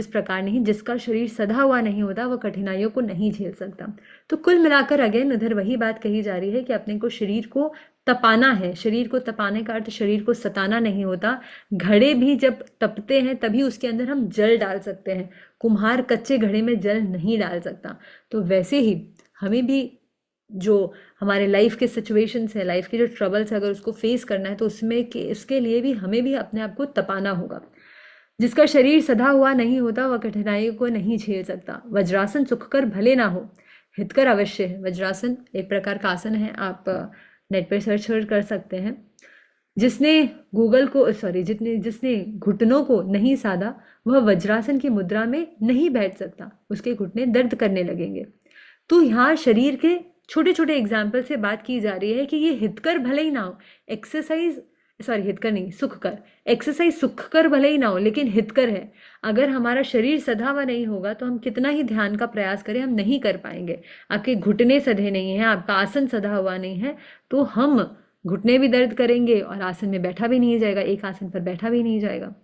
प्रकार नहीं, जिसका शरीर सधा हुआ नहीं होता वह कठिनाइयों को नहीं झेल सकता। तो कुल मिलाकर अगेन उधर वही बात कही जा रही है कि अपने को शरीर को तपाना है। शरीर को तपाने का अर्थ शरीर को सताना नहीं होता। घड़े भी जब तपते हैं तभी उसके अंदर हम जल डाल सकते हैं। कुम्हार कच्चे घड़े में जल नहीं डाल सकता। तो वैसे ही हमें भी जो हमारे लाइफ के सिचुएशंस है, लाइफ के जो ट्रबल्स है, अगर उसको फेस करना है तो उसके लिए भी हमें भी अपने आप को तपाना होगा। जिसका शरीर सधा हुआ नहीं होता वह कठिनाइयों को नहीं झेल सकता। वज्रासन सुखकर भले ना हो, हितकर अवश्य है। वज्रासन एक प्रकार का आसन है, आप नेट पर सर्च कर सकते हैं। जिसने जिसने घुटनों को नहीं साधा वह वज्रासन की मुद्रा में नहीं बैठ सकता, उसके घुटने दर्द करने लगेंगे। तो यहाँ शरीर के छोटे छोटे एग्जाम्पल से बात की जा रही है कि ये हितकर भले ही ना हो, हितकर नहीं, सुखकर। एक्सरसाइज सुखकर भले ही ना हो लेकिन हितकर है। अगर हमारा शरीर सधा हुआ नहीं होगा तो हम कितना ही ध्यान का प्रयास करें, हम नहीं कर पाएंगे। आपके घुटने सधे नहीं हैं, आपका आसन सधा हुआ नहीं है, तो हम घुटने भी दर्द करेंगे और आसन में बैठा भी नहीं जाएगा, एक आसन पर बैठा भी नहीं जाएगा।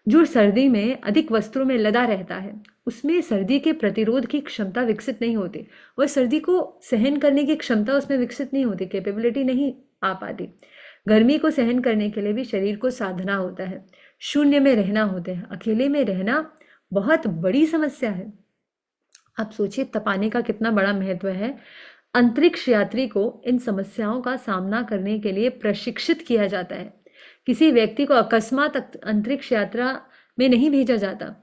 जो सर्दी में अधिक वस्त्रों में लदा रहता है उसमें सर्दी के प्रतिरोध की क्षमता विकसित नहीं होती। वह सर्दी को सहन करने की क्षमता उसमें विकसित नहीं होती, कैपेबिलिटी नहीं आ पाती। गर्मी को सहन करने के लिए भी शरीर को साधना होता है, शून्य में रहना होता है, अकेले में रहना बहुत बड़ी समस्या है। आप सोचिए तपाने का कितना बड़ा महत्व है। अंतरिक्ष यात्री को इन समस्याओं का सामना करने के लिए प्रशिक्षित किया जाता है। किसी व्यक्ति को अकस्मात अंतरिक्ष यात्रा में नहीं भेजा जाता,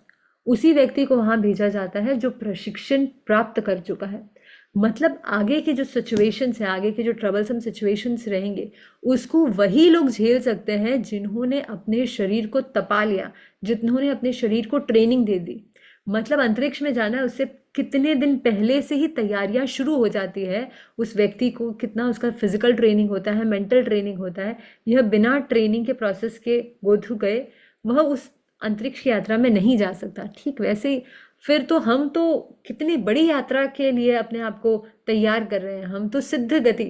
उसी व्यक्ति को वहां भेजा जाता है जो प्रशिक्षण प्राप्त कर चुका है। मतलब आगे के जो सिचुएशंस हैं, आगे के जो ट्रबलसम सिचुएशंस रहेंगे, उसको वही लोग झेल सकते हैं जिन्होंने अपने शरीर को तपा लिया, जिन्होंने अपने शरीर को ट्रेनिंग दे दी। मतलब अंतरिक्ष में जाना है, उससे कितने दिन पहले से ही तैयारियां शुरू हो जाती है। उस व्यक्ति को कितना उसका फिजिकल ट्रेनिंग होता है, मेंटल ट्रेनिंग होता है। यह बिना ट्रेनिंग के प्रोसेस के गो थ्रू गए, वह उस अंतरिक्ष की यात्रा में नहीं जा सकता, ठीक वैसे ही फिर तो हम तो कितनी बड़ी यात्रा के लिए अपने आप को तैयार कर रहे हैं, हम तो सिद्ध गति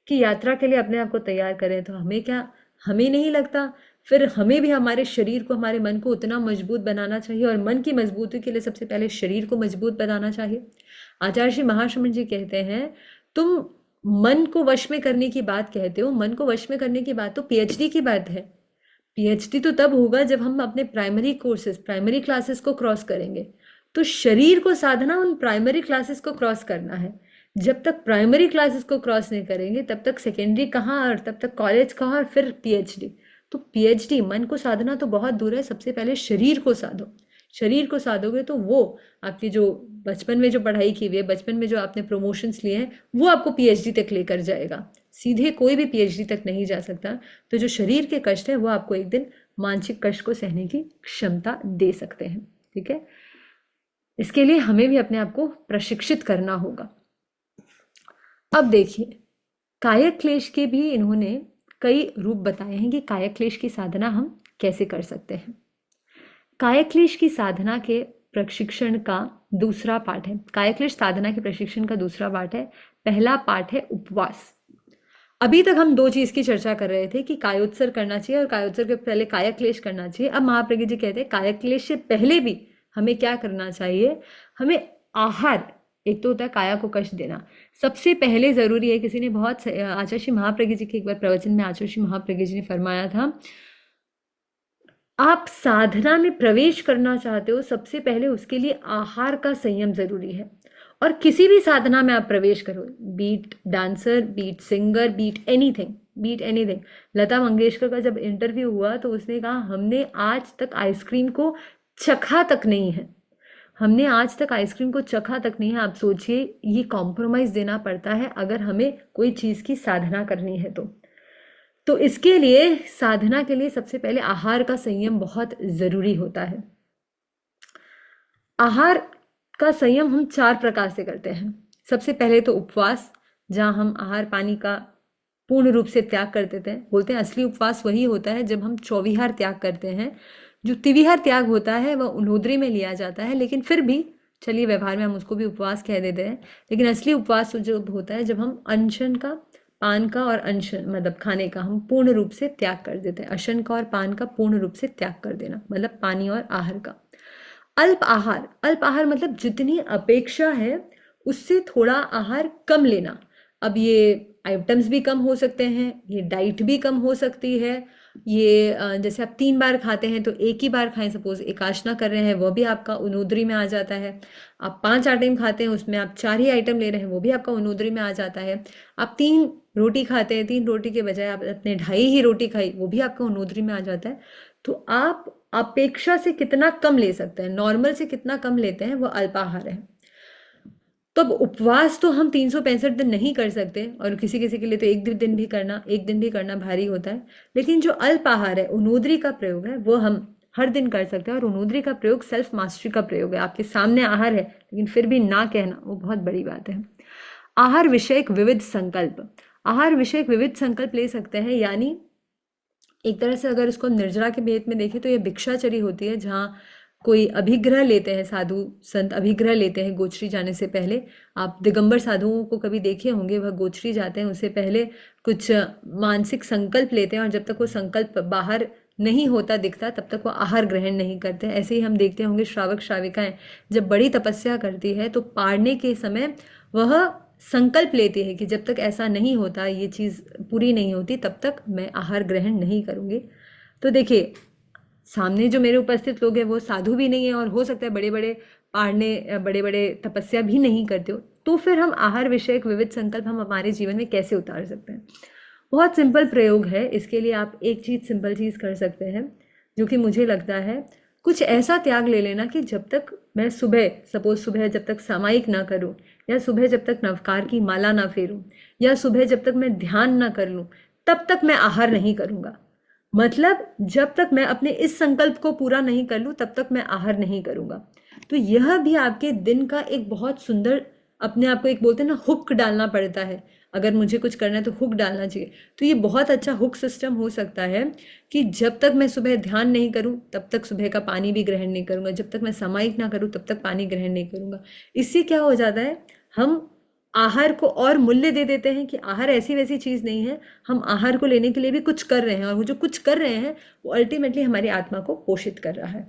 की यात्रा के लिए अपने आप को तैयार कर रहे हैं। तो हमें क्या, हमें नहीं लगता फिर हमें भी हमारे शरीर को, हमारे मन को उतना मजबूत बनाना चाहिए, और मन की मजबूती के लिए सबसे पहले शरीर को मजबूत बनाना चाहिए। आचार्य श्री महाश्रमण जी कहते हैं, तुम मन को वश में करने की बात कहते हो, मन को वश में करने की बात तो पीएचडी की बात है। पीएचडी तो तब होगा जब हम अपने प्राइमरी कोर्सेज, प्राइमरी क्लासेस को क्रॉस करेंगे। तो शरीर को साधना उन प्राइमरी क्लासेस को क्रॉस करना है। जब तक प्राइमरी क्लासेस को क्रॉस नहीं करेंगे तब तक सेकेंडरी कहाँ, और तब तक कॉलेज कहाँ, और फिर पीएचडी। तो पीएचडी, मन को साधना तो बहुत दूर है, सबसे पहले शरीर को साधो। शरीर को साधोगे तो वो आपकी जो बचपन में जो पढ़ाई की हुई है, बचपन में जो आपने प्रमोशंस लिए हैं, वो आपको पीएचडी तक लेकर जाएगा। सीधे कोई भी पीएचडी तक नहीं जा सकता। तो जो शरीर के कष्ट है वो आपको एक दिन मानसिक कष्ट को सहने की क्षमता दे सकते हैं। ठीक है, इसके लिए हमें भी अपने आप को प्रशिक्षित करना होगा। अब देखिए, कायक क्लेश के भी इन्होंने कई रूप बताए हैं कि कायक क्लेश की साधना हम कैसे कर सकते हैं। कायक क्लेश की साधना के प्रशिक्षण का दूसरा पाठ है, कायक क्लेश साधना के प्रशिक्षण का दूसरा पाठ है। पहला पाठ है उपवास। अभी तक हम दो चीज की चर्चा कर रहे थे कि कायोत्सर करना चाहिए और कायोत्सर के पहले कायक क्लेश करना चाहिए। अब महाप्रज्ञ जी कहते हैं कायक क्लेश से पहले भी हमें क्या करना चाहिए, हमें आहार, एक तो होता है काया को कष्ट देना, सबसे पहले जरूरी है। किसी ने बहुत, आचार्य श्री महाप्रज्ञ जी के एक बार प्रवचन में आचार्य श्री महाप्रज्ञ जी ने फरमाया था, आप साधना में प्रवेश करना चाहते हो, सबसे पहले उसके लिए आहार का संयम जरूरी है। और किसी भी साधना में आप प्रवेश करो, beat dancer, beat singer, beat anything. Lata Mangeshkar का जब इंटरव्यू हुआ तो उसने कहा, हमने आज तक आइसक्रीम को चखा तक नहीं है, हमने आज तक आइसक्रीम को चखा तक नहीं है। आप सोचिए, ये कॉम्प्रोमाइज देना पड़ता है अगर हमें कोई चीज की साधना करनी है तो इसके लिए, साधना के लिए सबसे पहले आहार का संयम बहुत जरूरी होता है। आहार का संयम हम 4 प्रकार से करते हैं। सबसे पहले तो उपवास, जहां हम आहार पानी का पूर्ण रूप से त्याग कर देते हैं। बोलते हैं असली उपवास वही होता है जब हम चौविहार त्याग करते हैं। जो तिविहार त्याग होता है वह उनोद्री में लिया जाता है, लेकिन फिर भी चलिए व्यवहार में हम उसको भी उपवास कह देते हैं। लेकिन असली उपवास जो होता है जब हम अनशन का, पान का और अनशन मतलब खाने का हम पूर्ण रूप से त्याग कर देते हैं। अशन का और पान का पूर्ण रूप से त्याग कर देना, मतलब पानी और आहार का। अल्प आहार मतलब जितनी अपेक्षा है उससे थोड़ा आहार कम लेना। अब ये आइटम्स भी कम हो सकते हैं, ये डाइट भी कम हो सकती है। ये जैसे आप 3 बार खाते हैं तो एक ही बार खाएं, सपोज एकाशना कर रहे हैं वह भी आपका उनोद्री में आ जाता है। आप 5 आइटम खाते हैं उसमें आप 4 ही आइटम ले रहे हैं, वो भी आपका उनोद्री में आ जाता है। आप 3 रोटी खाते हैं, 3 रोटी के बजाय आप अपने 2.5 ही रोटी खाई, वो भी आपका उनोद्री में आ जाता है। तो आप अपेक्षा से कितना कम ले सकते हैं, नॉर्मल से कितना कम लेते हैं, वो अल्पाहार है। तो अब उपवास तो हम 365 दिन नहीं कर सकते, और किसी किसी के लिए तो एक दिन भी करना भारी होता है। लेकिन जो अल्पाहार है, उनोद्री का प्रयोग है, वो हम हर दिन कर सकते हैं। और उनोद्री का प्रयोग सेल्फ मास्टरी का प्रयोग है। आपके सामने आहार है लेकिन फिर भी ना कहना, वो बहुत बड़ी बात है। आहार विषयक विविध संकल्प, आहार विषयक विविध संकल्प ले सकते हैं। यानी एक तरह से अगर इसको निर्जरा के भेद में देखें तो ये भिक्षाचरी होती है, जहाँ कोई अभिग्रह लेते हैं, साधु संत अभिग्रह लेते हैं गोचरी जाने से पहले। आप दिगंबर साधुओं को कभी देखे होंगे, वह गोचरी जाते हैं उससे पहले कुछ मानसिक संकल्प लेते हैं, और जब तक वो संकल्प बाहर नहीं होता दिखता तब तक वो आहार ग्रहण नहीं करते। ऐसे ही हम देखते होंगे श्रावक श्राविकाएं जब बड़ी तपस्या करती है तो पारने के समय वह संकल्प लेती है कि जब तक ऐसा नहीं होता, ये चीज़ पूरी नहीं होती, तब तक मैं आहार ग्रहण नहीं करूँगी। तो देखिए, सामने जो मेरे उपस्थित लोग हैं वो साधु भी नहीं है, और हो सकता है बड़े बड़े पारने, बड़े बड़े तपस्या भी नहीं करते हो। तो फिर हम आहार विषयक विविध संकल्प हम हमारे जीवन में कैसे उतार सकते हैं? बहुत सिंपल प्रयोग है। इसके लिए आप एक चीज़, सिंपल चीज़ कर सकते हैं, जो कि मुझे लगता है, कुछ ऐसा त्याग ले लेना कि जब तक मैं सुबह जब तक सामायिक ना करूं, या सुबह जब तक नवकार की माला ना फेरूं, या सुबह जब तक मैं ध्यान ना कर लूं, तब तक मैं आहार नहीं करूंगा। मतलब जब तक मैं अपने इस संकल्प को पूरा नहीं कर लूं तब तक मैं आहार नहीं करूंगा। तो यह भी आपके दिन का एक बहुत सुंदर, अपने आप को एक बोलते हैं ना, हुक डालना पड़ता है। अगर मुझे कुछ करना है तो हुक डालना चाहिए। तो ये बहुत अच्छा हुक सिस्टम हो सकता है कि जब तक मैं सुबह ध्यान नहीं करूं तब तक सुबह का पानी भी ग्रहण नहीं करूंगा, जब तक मैं सामायिक ना करूं तब तक पानी ग्रहण नहीं करूंगा। इससे क्या हो जाता है, हम आहार को और मूल्य दे देते हैं कि आहार ऐसी वैसी चीज़ नहीं है, हम आहार को लेने के लिए भी कुछ कर रहे हैं, और वो जो कुछ कर रहे हैं वो अल्टीमेटली हमारी आत्मा को पोषित कर रहा है।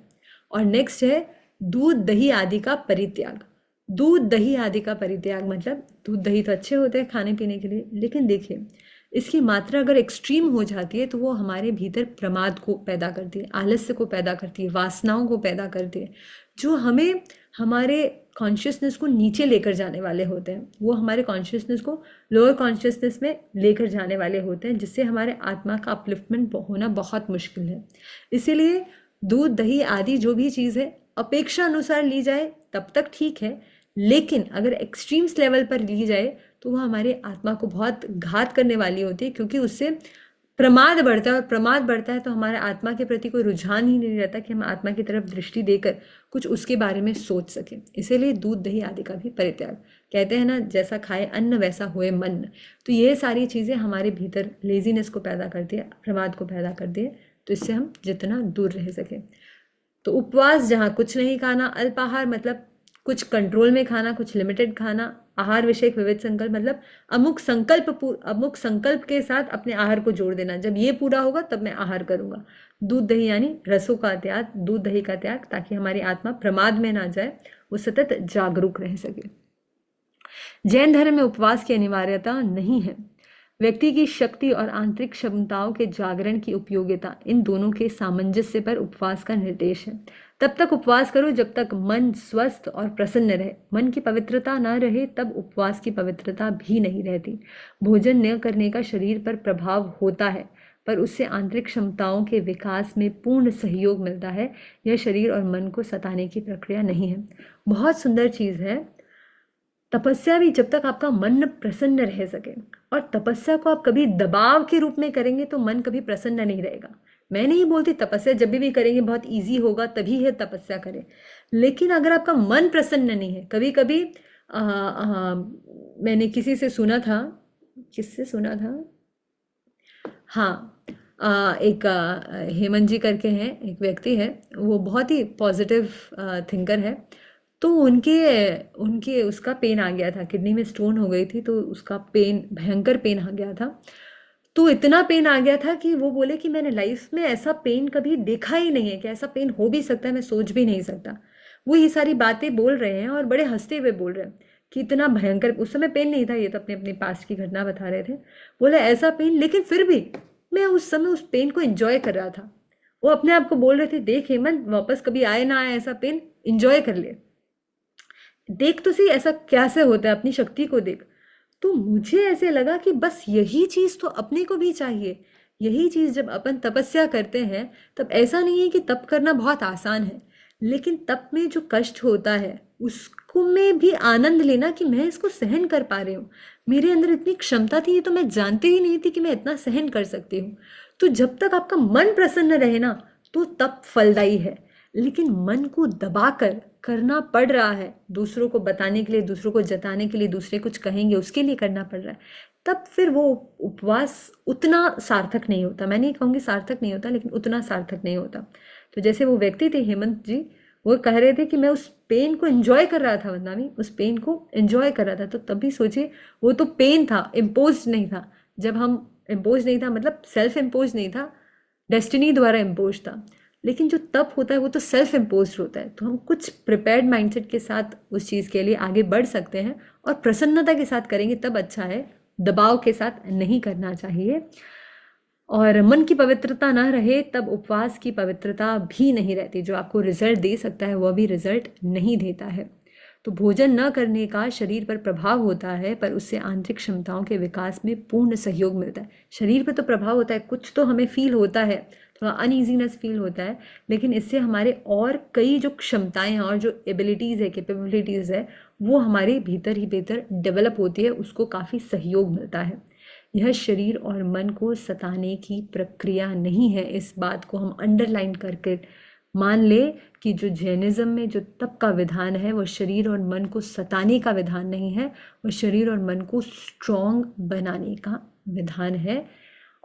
और नेक्स्ट है दूध दही आदि का परित्याग। दूध दही आदि का परित्याग मतलब दूध दही तो अच्छे होते हैं खाने पीने के लिए, लेकिन देखिए इसकी मात्रा अगर एक्सट्रीम हो जाती है तो वो हमारे भीतर प्रमाद को पैदा करती है, आलस्य को पैदा करती है, वासनाओं को पैदा करती है, जो हमें हमारे कॉन्शियसनेस को नीचे लेकर जाने वाले होते हैं। वो हमारे कॉन्शियसनेस को लोअर कॉन्शियसनेस में लेकर जाने वाले होते हैं, जिससे हमारे आत्मा का अपलिफ्टमेंट होना बहुत मुश्किल है। इसीलिए दूध दही आदि जो भी चीज़ है अपेक्षा अनुसार ली जाए तब तक ठीक है, लेकिन अगर एक्सट्रीम्स लेवल पर ली जाए तो वह हमारे आत्मा को बहुत घात करने वाली होती है, क्योंकि उससे प्रमाद बढ़ता है, और प्रमाद बढ़ता है तो हमारे आत्मा के प्रति कोई रुझान ही नहीं रहता कि हम आत्मा की तरफ दृष्टि देकर कुछ उसके बारे में सोच सकें। इसीलिए दूध दही आदि का भी परित्याग। कहते हैं ना, जैसा खाए अन्न वैसा होए मन। तो ये सारी चीज़ें हमारे भीतर लेजीनेस को पैदा करती है, प्रमाद को पैदा करती है, तो इससे हम जितना दूर रह सकें। तो उपवास जहाँ कुछ नहीं खाना, अल्पाहार मतलब कुछ कंट्रोल में खाना, कुछ लिमिटेड खाना, आहार विषयक विविध संकल्प मतलब अमुक संकल्प के साथ अपने आहार को जोड़ देना, जब ये पूरा होगा तब मैं आहार करूंगा। दूध दही यानी रसों का त्याग, दूध दही का त्याग, ताकि हमारी आत्मा प्रमाद में ना जाए, वो सतत जागरूक रह सके। जैन धर्म में उपवास की अनिवार्यता नहीं है। व्यक्ति की शक्ति और आंतरिक क्षमताओं के जागरण की उपयोगिता, इन दोनों के सामंजस्य पर उपवास का निर्देश है। तब तक उपवास करो जब तक मन स्वस्थ और प्रसन्न रहे। मन की पवित्रता न रहे तब उपवास की पवित्रता भी नहीं रहती। भोजन न करने का शरीर पर प्रभाव होता है, पर उससे आंतरिक क्षमताओं के विकास में पूर्ण सहयोग मिलता है। यह शरीर और मन को सताने की प्रक्रिया नहीं है। बहुत सुंदर चीज़ है तपस्या भी, जब तक आपका मन प्रसन्न रह सके। और तपस्या को आप कभी दबाव के रूप में करेंगे तो मन कभी प्रसन्न नहीं रहेगा। मैं नहीं बोलती तपस्या जब भी करेंगे बहुत इजी होगा तभी है तपस्या करें, लेकिन अगर आपका मन प्रसन्न नहीं है, कभी कभी मैंने किसी से सुना था, किससे सुना था, हाँ, एक हेमंत जी करके हैं, एक व्यक्ति है, वो बहुत ही पॉजिटिव थिंकर है। तो उनके उसका पेन आ गया था, किडनी में स्टोन हो गई थी, तो उसका पेन, भयंकर पेन आ गया था। तो इतना पेन आ गया था कि वो बोले कि मैंने लाइफ में ऐसा पेन कभी देखा ही नहीं है, कि ऐसा पेन हो भी सकता है, मैं सोच भी नहीं सकता। वो ये सारी बातें बोल रहे हैं और बड़े हंसते हुए बोल रहे हैं कि इतना भयंकर, उस समय पेन नहीं था, ये तो अपने अपने पास्ट की घटना बता रहे थे। बोले ऐसा पेन, लेकिन फिर भी मैं उस समय उस पेन को एंजॉय कर रहा था। वो अपने आप को बोल रहे थे, देख हेमंत, वापस कभी आए ना आए ऐसा पेन, एंजॉय कर ले, देख तो सही ऐसा कैसे होता है, अपनी शक्ति को देख। तो मुझे ऐसे लगा कि बस यही चीज़ तो अपने को भी चाहिए। यही चीज़ जब अपन तपस्या करते हैं तब ऐसा नहीं है कि तप करना बहुत आसान है, लेकिन तप में जो कष्ट होता है उसको में भी आनंद लेना कि मैं इसको सहन कर पा रही हूँ। मेरे अंदर इतनी क्षमता थी, ये तो मैं जानते ही नहीं थी कि मैं इतना सहन कर सकती हूँ। तो जब तक आपका मन प्रसन्न रहे ना तो तप फलदायी है, लेकिन मन को दबाकर करना पड़ रहा है, दूसरों को बताने के लिए, दूसरों को जताने के लिए, दूसरे कुछ कहेंगे उसके लिए करना पड़ रहा है, तब फिर वो उपवास उतना सार्थक नहीं होता। मैं नहीं कहूँगी सार्थक नहीं होता, लेकिन उतना सार्थक नहीं होता। तो जैसे वो व्यक्ति थे हेमंत जी, वो कह रहे थे कि मैं उस पेन को एंजॉय कर रहा था, वंदना, उस पेन को एंजॉय कर रहा था। तो तभी सोचिए, वो तो पेन था, इम्पोज नहीं था। जब हम इम्पोज नहीं था मतलब सेल्फ इम्पोज नहीं था, डेस्टिनी द्वारा इम्पोज था। लेकिन जो तप होता है वो तो सेल्फ इम्पोज होता है। तो हम कुछ प्रिपेयर्ड माइंडसेट के साथ उस चीज़ के लिए आगे बढ़ सकते हैं, और प्रसन्नता के साथ करेंगे तब अच्छा है, दबाव के साथ नहीं करना चाहिए। और मन की पवित्रता ना रहे तब उपवास की पवित्रता भी नहीं रहती। जो आपको रिजल्ट दे सकता है वह भी रिजल्ट नहीं देता है। तो भोजन न करने का शरीर पर प्रभाव होता है, पर उससे आंतरिक क्षमताओं के विकास में पूर्ण सहयोग मिलता है। शरीर पर तो प्रभाव होता है, कुछ तो हमें फील होता है, थोड़ा अनईजीनेस फील होता है, लेकिन इससे हमारे और कई जो क्षमताएं हैं और जो एबिलिटीज़ है, कैपेबिलिटीज़ है, वो हमारे भीतर ही भीतर डेवलप होती है, उसको काफ़ी सहयोग मिलता है। यह शरीर और मन को सताने की प्रक्रिया नहीं है। इस बात को हम अंडरलाइन करके मान ले कि जो जैनिज्म में जो तप का विधान है वो शरीर और मन को सताने का विधान नहीं है, वो शरीर और मन को स्ट्रॉन्ग बनाने का विधान है।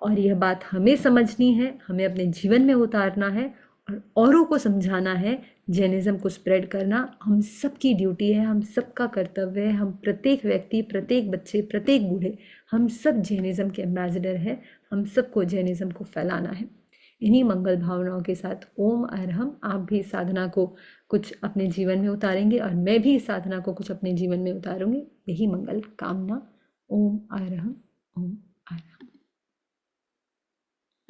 और यह बात हमें समझनी है, हमें अपने जीवन में उतारना है और औरों को समझाना है। जैनिज्म को स्प्रेड करना हम सबकी ड्यूटी है, हम सबका कर्तव्य है। हम प्रत्येक व्यक्ति, प्रत्येक बच्चे, प्रत्येक बूढ़े, हम सब जैनिज्म के एम्बेसडर हैं। हम सबको जैनिज्म को फैलाना है। इन्हीं मंगल भावनाओं के साथ ओम अरहम, आप भी इस साधना को कुछ अपने जीवन में उतारेंगे और मैं भी इस साधना को कुछ अपने जीवन में उतारूंगी। यही मंगल कामना। ओम अरहम। ओम।